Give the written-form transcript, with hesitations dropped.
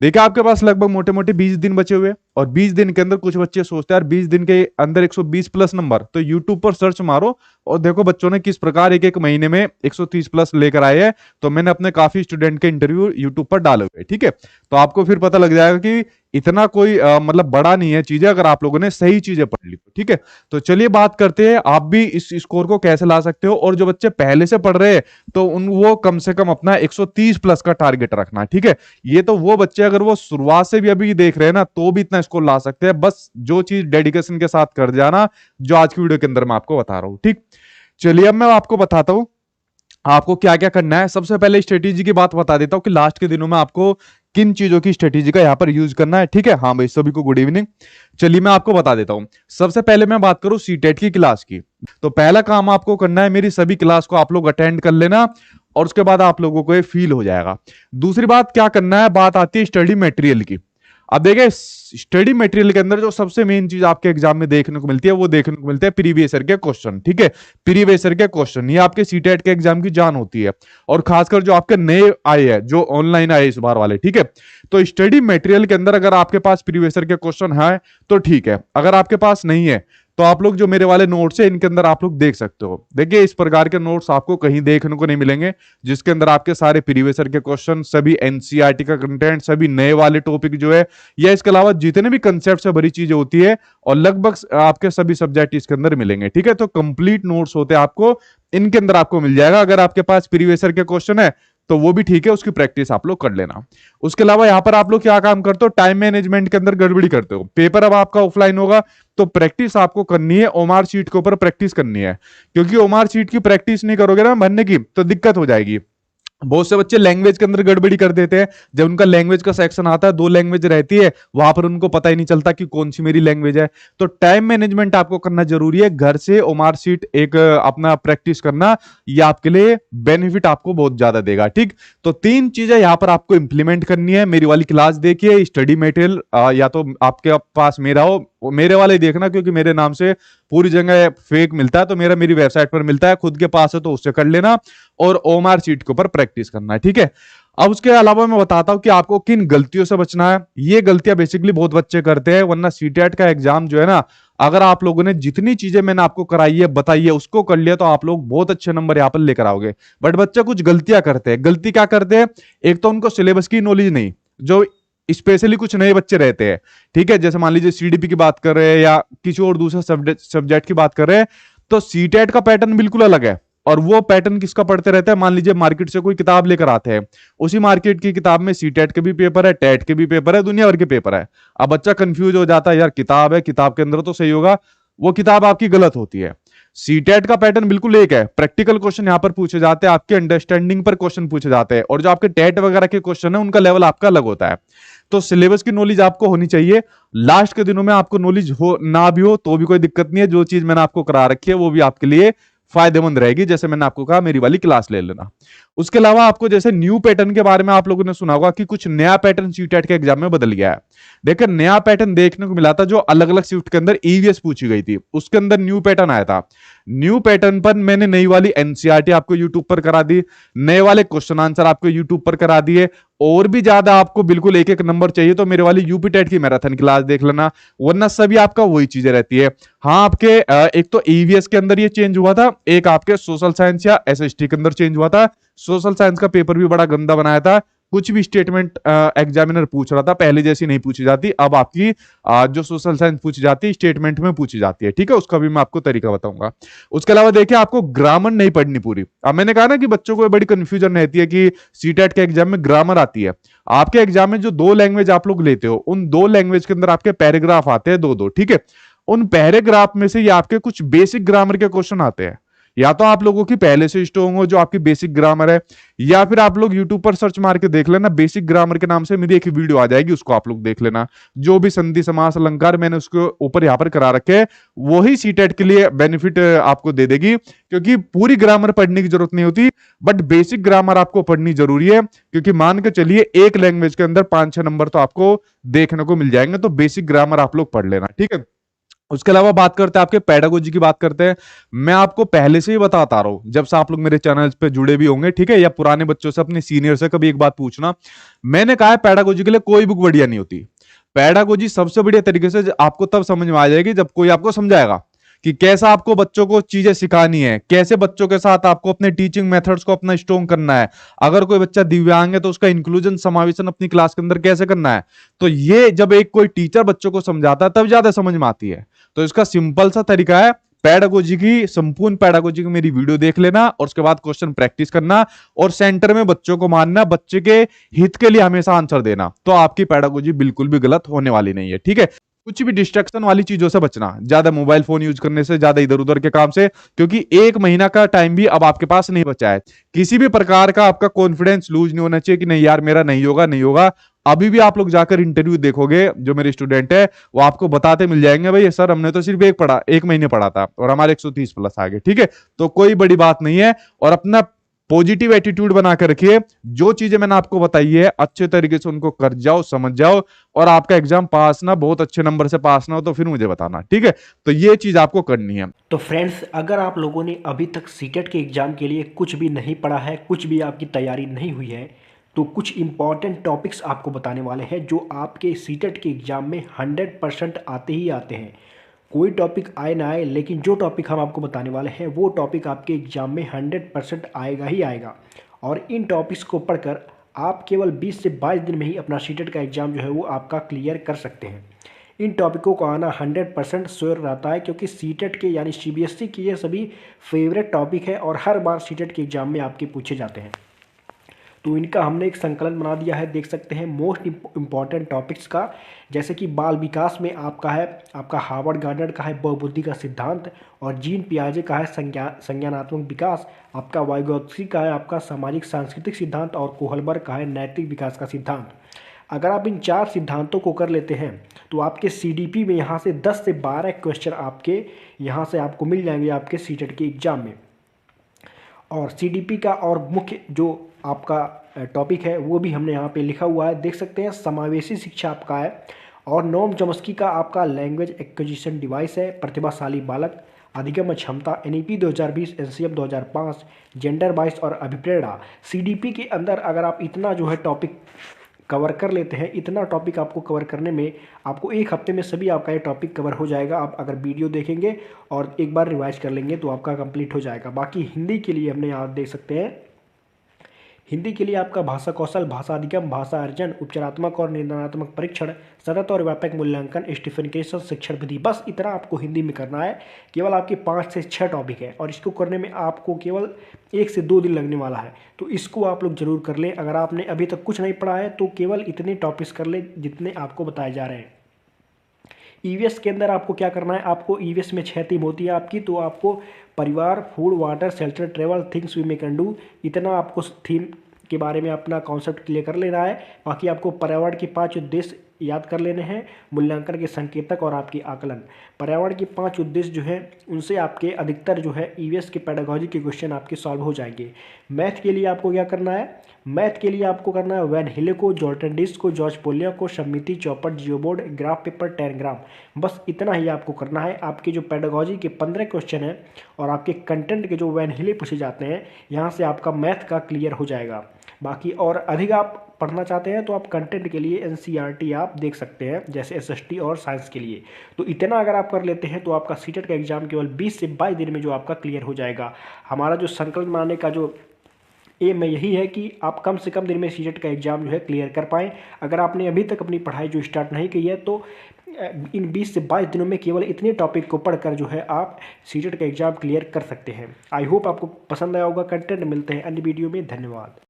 देखिए आपके पास लगभग मोटे मोटे 20 दिन बचे हुए हैं, और 20 दिन के अंदर कुछ बच्चे सोचते हैं यार 20 दिन के अंदर 120 प्लस नंबर, तो यूट्यूब पर सर्च मारो और देखो बच्चों ने किस प्रकार एक एक महीने में 130 प्लस लेकर आए हैं। तो मैंने अपने काफी स्टूडेंट के इंटरव्यू यूट्यूब पर डाले हुए, ठीक है। तो आपको फिर पता लग जाएगा कि इतना कोई मतलब बड़ा नहीं है चीजें, अगर आप लोगों ने सही चीजें पढ़ ली तो, ठीक है। तो चलिए बात करते हैं आप भी इस स्कोर को कैसे ला सकते हो, और जो बच्चे पहले से पढ़ रहे हैं तो उन वो कम से कम अपना 130 प्लस का टारगेट रखना, ठीक है। ये तो वो बच्चे अगर वो शुरुआत से भी अभी देख रहे हैं ना तो भी इतना स्कोर ला सकते हैं, बस जो चीज डेडिकेशन के साथ कर जाना, जो आज की वीडियो के अंदर मैं आपको बता रहा हूं, ठीक। चलिए अब मैं आपको बताता हूं आपको क्या क्या करना है। सबसे पहले स्ट्रेटेजी की बात बता देता हूं कि लास्ट के दिनों में आपको किन चीजों की स्ट्रेटेजी का यहां पर यूज करना है, ठीक है। हाँ भाई सभी को गुड इवनिंग। चलिए मैं आपको बता देता हूं। सबसे पहले मैं बात करूं सीटेट की क्लास की, तो पहला काम आपको करना है मेरी सभी क्लास को आप लोग अटेंड कर लेना, और उसके बाद आप लोगों को ये फील हो जाएगा। दूसरी बात क्या करना है, बात आती है स्टडी मटेरियल की। अब देखिए स्टडी मटेरियल के अंदर जो सबसे मेन चीज आपके एग्जाम में देखने को मिलती है वो देखने को मिलते हैं प्रीवियस ईयर के क्वेश्चन, ठीक है। प्रीवियस ईयर के क्वेश्चन ये आपके सीटेट के एग्जाम की जान होती है, और खासकर जो आपके नए आए हैं जो ऑनलाइन आए इस बार वाले, ठीक है। तो स्टडी मटेरियल के अंदर अगर आपके पास प्रीवियस ईयर के क्वेश्चन है तो ठीक है, अगर आपके पास नहीं है तो आप लोग जो मेरे वाले नोट्स है इनके अंदर आप लोग देख सकते हो। देखिए इस प्रकार के नोट्स आपको कहीं देखने को नहीं मिलेंगे, जिसके अंदर आपके सारे प्रीवियस ईयर के क्वेश्चन, सभी एनसीईआरटी का कंटेंट, सभी नए वाले टॉपिक जो है, या इसके अलावा जितने भी कंसेप्ट से भरी चीजें होती है, और लगभग आपके सभी सब्जेक्ट इसके अंदर मिलेंगे, ठीक है। तो कंप्लीट नोट्स होते हैं आपको इनके अंदर आपको मिल जाएगा। अगर आपके पास प्रीवियस ईयर के क्वेश्चन है तो वो भी ठीक है, उसकी प्रैक्टिस आप लोग कर लेना। उसके अलावा यहां पर आप लोग क्या काम करते हो, टाइम मैनेजमेंट के अंदर गड़बड़ी करते हो। पेपर अब आपका ऑफलाइन होगा तो प्रैक्टिस आपको करनी है, ओमार शीट के ऊपर प्रैक्टिस करनी है, क्योंकि ओमार शीट की प्रैक्टिस नहीं करोगे ना भरने की तो दिक्कत हो जाएगी। बहुत से बच्चे लैंग्वेज के अंदर गड़बड़ी कर देते हैं, जब उनका लैंग्वेज का सेक्शन आता है 2 लैंग्वेज रहती है, वहां पर उनको पता ही नहीं चलता कि कौन सी मेरी लैंग्वेज है। तो टाइम मैनेजमेंट आपको करना जरूरी है, घर से ओमार शीट एक अपना प्रैक्टिस करना, ये आपके लिए बेनिफिट आपको बहुत ज्यादा देगा, ठीक। तो 3 चीजें यहां पर आपको इंप्लीमेंट करनी है। मेरी वाली क्लास देखिए, स्टडी मटेरियल या तो आपके पास मेरा हो, मेरे वाले देखना, क्योंकि मेरे नाम से पूरी जगह फेक मिलता है, तो मेरा मेरी वेबसाइट पर मिलता है, खुद के पास है तो उससे कर लेना, और ओमार शीट के ऊपर प्रैक्टिस करना है, ठीक है। अब उसके अलावा मैं बताता हूं कि आपको किन गलतियों से बचना है। ये गलतियां बेसिकली बहुत बच्चे करते हैं, वरना सीटेट का एग्जाम जो है ना, अगर आप लोगों ने जितनी चीजें मैंने आपको कराई है बताई है उसको कर लिया तो आप लोग बहुत अच्छे नंबर यहां पर लेकर आओगे। बट बच्चे कुछ गलतियां करते हैं। गलती क्या करते हैं, एक तो उनको सिलेबस की नॉलेज नहीं, जो स्पेशली कुछ नए बच्चे रहते हैं, ठीक है। जैसे मान लीजिए सीडीपी की बात कर रहे हैं या किसी और दूसरे सब्जेक्ट की बात कर रहे हैं, तो सीटेट का पैटर्न बिल्कुल अलग है, और वो पैटर्न किसका पढ़ते रहते हैं। मान लीजिए मार्केट से कोई किताब लेकर आते हैं, उसी मार्केट की किताब में सीटेट के भी पेपर है, टेट के भी पेपर है, दुनिया भर के पेपर है। अब बच्चा कंफ्यूज हो जाता है, यार किताब है, किताब के अंदर तो सही होगा, वो किताब आपकी गलत होती है। सीटेट का पैटर्न बिल्कुल एक है, प्रैक्टिकल क्वेश्चन यहां पर पूछे जाते हैं, आपके अंडरस्टैंडिंग पर क्वेश्चन पूछे जाते हैं, और जो आपके टेट वगैरह के क्वेश्चन है उनका लेवल आपका अलग होता है। तो सिलेबस की नॉलेज आपको होनी चाहिए। लास्ट के दिनों में आपको नॉलेज हो ना भी हो तो भी कोई दिक्कत नहीं है, जो चीज मैंने आपको करा रखी है वो भी आपके लिए फायदेमंद रहेगी। जैसे मैंने आपको कहा मेरी वाली क्लास ले लेना। उसके अलावा आपको जैसे न्यू पैटर्न के बारे में आप लोगों ने सुना होगा कि कुछ नया पैटर्न सीटेट के एग्जाम में बदल गया है। देखिए नया पैटर्न देखने को मिला था, जो अलग अलग शिफ्ट के अंदर ईवीएस पूछी गई थी उसके अंदर न्यू पैटर्न आया था। न्यू पैटर्न पर मैंने नई वाली एनसीईआरटी आपको यूट्यूब पर करा दी, नए वाले क्वेश्चन आंसर आपको यूट्यूब पर करा दिए। और भी ज्यादा आपको बिल्कुल एक एक नंबर चाहिए तो मेरे वाली यूपी टेट की मैराथन क्लास देख लेना, वरना सभी आपका वही चीजें रहती है। हाँ आपके एक तो ईवीएस के अंदर ये चेंज हुआ था, एक आपके सोशल साइंस या एसएसटी के अंदर चेंज हुआ था। सोशल साइंस का पेपर भी बड़ा गंदा बनाया था, कुछ भी स्टेटमेंट एग्जामिनर पूछ रहा था पहले जैसी नहीं पूछी जाती, अब आपकी जो सोशल साइंस पूछी जाती है स्टेटमेंट में पूछी जाती है, ठीक है। उसका भी मैं आपको तरीका बताऊंगा। उसके अलावा देखिए आपको ग्रामर नहीं पढ़नी पूरी। अब मैंने कहा ना कि बच्चों को बड़ी कंफ्यूजन रहती है कि सीटेट के एग्जाम में ग्रामर आती है। आपके एग्जाम में जो 2 लैंग्वेज आप लोग लेते हो उन 2 लैंग्वेज के अंदर आपके पैराग्राफ आते हैं 2-2, ठीक है। उन पैराग्राफ में से ये आपके कुछ बेसिक ग्रामर के क्वेश्चन आते हैं, या तो आप लोगों की पहले से स्ट्रॉन्ग हो जो आपकी बेसिक ग्रामर है, या फिर आप लोग यूट्यूब पर सर्च मार के देख लेना, बेसिक ग्रामर के नाम से मेरी एक वीडियो आ जाएगी, उसको आप लोग देख लेना। जो भी संधि समास अलंकार मैंने उसके ऊपर यहाँ पर करा रखे हैं वही सीटेट के लिए बेनिफिट आपको दे देगी, क्योंकि पूरी ग्रामर पढ़ने की जरूरत नहीं होती, बट बेसिक ग्रामर आपको पढ़नी जरूरी है। क्योंकि मान के चलिए एक लैंग्वेज के अंदर 5-6 नंबर तो आपको देखने को मिल जाएंगे, तो बेसिक ग्रामर आप लोग पढ़ लेना, ठीक है। उसके अलावा बात करते हैं आपके पेडागोजी की बात करते हैं। मैं आपको पहले से ही बताता रहा हूं, जब से आप लोग मेरे चैनल पे जुड़े भी होंगे, ठीक है, या पुराने बच्चों से, अपने सीनियर से कभी एक बात पूछना, मैंने कहा है पेडागोजी के लिए कोई बुक बढ़िया नहीं होती। पेडागोजी सबसे बढ़िया तरीके से आपको तब समझ में आ जाएगी जब कोई आपको समझाएगा कि कैसा आपको बच्चों को चीजें सिखानी है, कैसे बच्चों के साथ आपको अपने टीचिंग मेथड्स को अपना स्ट्रॉन्ग करना है। अगर कोई बच्चा दिव्यांग है तो उसका इंक्लूजन, समावेशन अपनी क्लास के अंदर कैसे करना है। तो ये जब एक कोई टीचर बच्चों को समझाता है तब ज्यादा समझ में आती है। तो इसका सिंपल सा तरीका है, पैडागोजी की, संपूर्ण पैडागोजी की मेरी वीडियो देख लेना और उसके बाद क्वेश्चन प्रैक्टिस करना और सेंटर में बच्चों को मानना, बच्चे के हित के लिए हमेशा आंसर देना, तो आपकी पैडागोजी बिल्कुल भी गलत होने वाली नहीं है, ठीक है। कुछ भी डिस्ट्रक्शन वाली चीजों से बचना, ज्यादा मोबाइल फोन यूज करने से, ज्यादा इधर उधर के काम से, क्योंकि 1 महीना का टाइम भी अब आपके पास नहीं बचा है। किसी भी प्रकार का आपका कॉन्फिडेंस लूज नहीं होना चाहिए कि नहीं यार मेरा नहीं होगा, नहीं होगा। अभी भी आप लोग जाकर इंटरव्यू देखोगे, जो मेरे स्टूडेंट है वो आपको बताते मिल जाएंगे, भाई सर हमने तो सिर्फ 1 महीने पढ़ा था और हमारे 130 प्लस आ गए, ठीक है। तो कोई बड़ी बात नहीं है, और अपना पॉजिटिव एटीट्यूड बनाकर रखिए। जो चीजें मैंने आपको बताई है अच्छे तरीके से उनको कर जाओ, समझ जाओ, और आपका एग्जाम पास ना, बहुत अच्छे नंबर से पास ना हो तो फिर मुझे बताना, ठीक है। तो ये चीज आपको करनी है। तो फ्रेंड्स, अगर आप लोगों ने अभी तक सीटेट के एग्ज़ाम के लिए कुछ भी नहीं पढ़ा है, कुछ भी आपकी तैयारी नहीं हुई है, तो कुछ इम्पॉर्टेंट टॉपिक्स आपको बताने वाले हैं जो आपके सीटेट के एग्ज़ाम में 100% आते ही आते हैं। कोई टॉपिक आए ना आए, लेकिन जो टॉपिक हम आपको बताने वाले हैं वो टॉपिक आपके एग्ज़ाम में 100% आएगा ही आएगा। और इन टॉपिक्स को पढ़कर आप केवल 20 से 22 दिन में ही अपना सीटेट का एग्ज़ाम जो है वो आपका क्लियर कर सकते हैं। इन टॉपिकों को आना 100% श्योर रहता है, क्योंकि सीटेट के यानी सीबीएसई के ये सभी फेवरेट टॉपिक है और हर बार सीटेट के एग्ज़ाम में आपके पूछे जाते हैं। तो इनका हमने एक संकलन बना दिया है, देख सकते हैं मोस्ट इम्पॉर्टेंट टॉपिक्स का। जैसे कि बाल विकास में आपका है, आपका हार्वर्ड गार्डनर का है बहुबुद्धि का सिद्धांत, और जीन पियाजे का है संज्ञानात्मक विकास, आपका वाइगोत्स्की का है आपका सामाजिक सांस्कृतिक सिद्धांत, और कोहलबर्ग का है नैतिक विकास का सिद्धांत। अगर आप इन 4 सिद्धांतों को कर लेते हैं तो आपके सीडीपी में यहाँ से 10 से 12 क्वेश्चन आपके यहाँ से आपको मिल जाएंगे आपके सीटेट के एग्ज़ाम में। और सीडीपी का और मुख्य जो आपका टॉपिक है वो भी हमने यहाँ पे लिखा हुआ है, देख सकते हैं। समावेशी शिक्षा आपका है, और नोम चॉम्स्की का आपका लैंग्वेज एक्विजिशन डिवाइस है, प्रतिभाशाली बालक, अधिगम क्षमता, एनईपी 2020, एनसीएफ 2005, जेंडर बाइस और अभिप्रेरणा। सीडीपी के अंदर अगर आप इतना जो है टॉपिक कवर कर लेते हैं, इतना टॉपिक आपको कवर करने में आपको 1 हफ्ते में सभी आपका ये टॉपिक कवर हो जाएगा। आप अगर वीडियो देखेंगे और एक बार रिवाइज कर लेंगे तो आपका कंप्लीट हो जाएगा। बाकी हिंदी के लिए हमने यहाँ देख सकते हैं, हिंदी के लिए आपका भाषा कौशल, भाषा अधिगम, भाषा अर्जन, उपचारात्मक और निर्णयात्मक परीक्षण, सतत और व्यापक मूल्यांकन, स्टीफिकेशन, शिक्षण विधि, बस इतना आपको हिंदी में करना है। केवल आपके 5 से 6 टॉपिक है और इसको करने में आपको केवल 1 से 2 दिन लगने वाला है। तो इसको आप लोग जरूर कर लें। अगर आपने अभी तक कुछ नहीं पढ़ा है तो केवल इतने टॉपिक्स कर लें जितने आपको बताए जा रहे हैं। ईवीएस के अंदर आपको क्या करना है, आपको ईवीएस में 6 थीम होती है आपकी, तो आपको परिवार, food, water, shelter, travel, things we may can do, इतना आपको थीम के बारे में अपना कॉन्सेप्ट क्लियर कर लेना है। बाकी आपको पर्यावरण के 5 उद्देश्य याद कर लेने हैं, मूल्यांकन के संकेतक और आपकी आकलन। पर्यावरण के 5 उद्देश्य जो है उनसे आपके अधिकतर जो है ईवीएस के पेडागोजी के क्वेश्चन आपके सॉल्व हो जाएंगे। मैथ के लिए आपको क्या करना है, मैथ के लिए आपको करना है वैन हिले को, जॉर्टन डिस को, जॉर्ज पोलिया को, समिति, चौपट, जियोबोर्ड, ग्राफ पेपर, टेनग्राम, बस इतना ही आपको करना है। आपके जो पेडागोजी के 15 क्वेश्चन हैं और आपके कंटेंट के जो वैन हिले पूछे जाते हैं, यहाँ से आपका मैथ का क्लियर हो जाएगा। बाकी और अधिक आप पढ़ना चाहते हैं तो आप कंटेंट के लिए एनसीईआरटी आप देख सकते हैं, जैसे एसएसटी और साइंस के लिए। तो इतना अगर आप कर लेते हैं तो आपका सीटेट का एग्जाम केवल 20 से 22 दिन में जो आपका क्लियर हो जाएगा। हमारा जो संकल्प बनाने का जो एम यही है कि आप कम से कम दिन में सीटेट का एग्ज़ाम जो है क्लियर कर पाएँ। अगर आपने अभी तक अपनी पढ़ाई जो स्टार्ट नहीं की है तो इन 20 से 22 दिनों में केवल इतने टॉपिक को पढ़कर जो है आप सीटेट का एग्ज़ाम क्लियर कर सकते हैं। आई होप आपको पसंद आया होगा कंटेंट। मिलते हैं अन्य वीडियो में, धन्यवाद।